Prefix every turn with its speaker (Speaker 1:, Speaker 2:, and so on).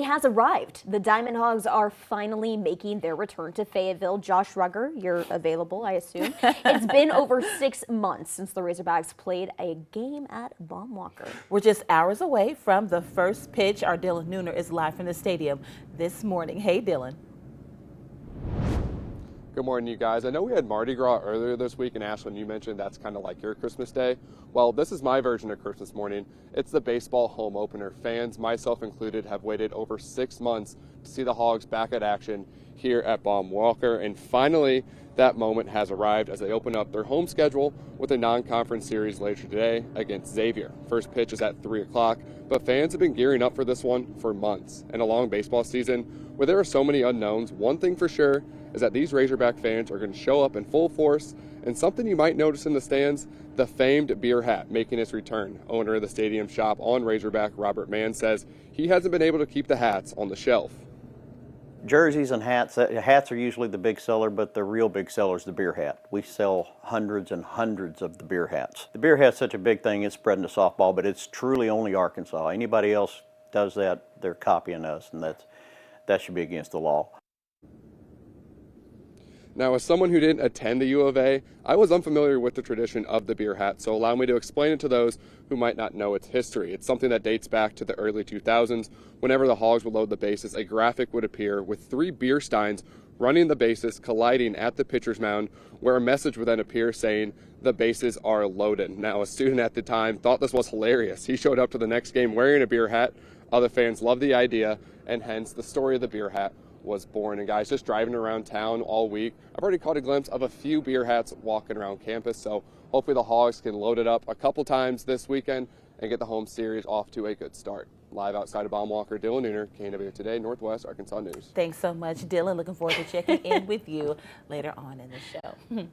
Speaker 1: day has arrived. The Diamond Hogs are finally making their return to Fayetteville. Josh Rugger, you're available, I assume. It's been over 6 months since the Razorbacks played a game at Baumwalker.
Speaker 2: We're just hours away from the first pitch. Our Dylan Nooner is live from the stadium this morning. Hey, Dylan.
Speaker 3: Good morning, you guys. I know we had Mardi Gras earlier this week, and Ashlyn, you mentioned that's kind of like your Christmas day. Well, this is my version of Christmas morning. It's the baseball home opener. Fans, myself included, have waited over 6 months to see the Hogs back at action here at Baumwalker, and finally that moment has arrived as they open up their home schedule with a non-conference series later today against Xavier. First pitch is at 3 o'clock, but fans have been gearing up for this one for months. In a long baseball season where there are so many unknowns, one thing for sure is that these Razorback fans are going to show up in full force, and something you might notice in the stands, the famed beer hat making its return. Owner of the stadium shop on Razorback, Robert Mann, says he hasn't been able to keep the hats on the shelf.
Speaker 4: Jerseys and hats, hats are usually the big seller, but the real big seller is the beer hat. We sell hundreds and hundreds of the beer hats. The beer hat's such a big thing, it's spreading to softball, but it's truly only Arkansas. Anybody else does that, they're copying us, and that should be against the law.
Speaker 3: Now, as someone who didn't attend the U of A, I was unfamiliar with the tradition of the beer hat, so allow me to explain it to those who might not know its history. It's something that dates back to the early 2000s. Whenever the Hogs would load the bases, a graphic would appear with 3 beer steins running the bases, colliding at the pitcher's mound, where a message would then appear saying, "The bases are loaded." Now, a student at the time thought this was hilarious. He showed up to the next game wearing a beer hat. Other fans loved the idea, and hence the story of the beer hat was born. And guys, just driving around town all week, I've already caught a glimpse of a few beer hats walking around campus, so hopefully the Hogs can load it up a couple times this weekend and get the home series off to a good start. Live outside of Baumwalker, Dylan Nooner, KNW Today, Northwest Arkansas News.
Speaker 2: Thanks so much, Dylan. Looking forward to checking in with you later on in the show.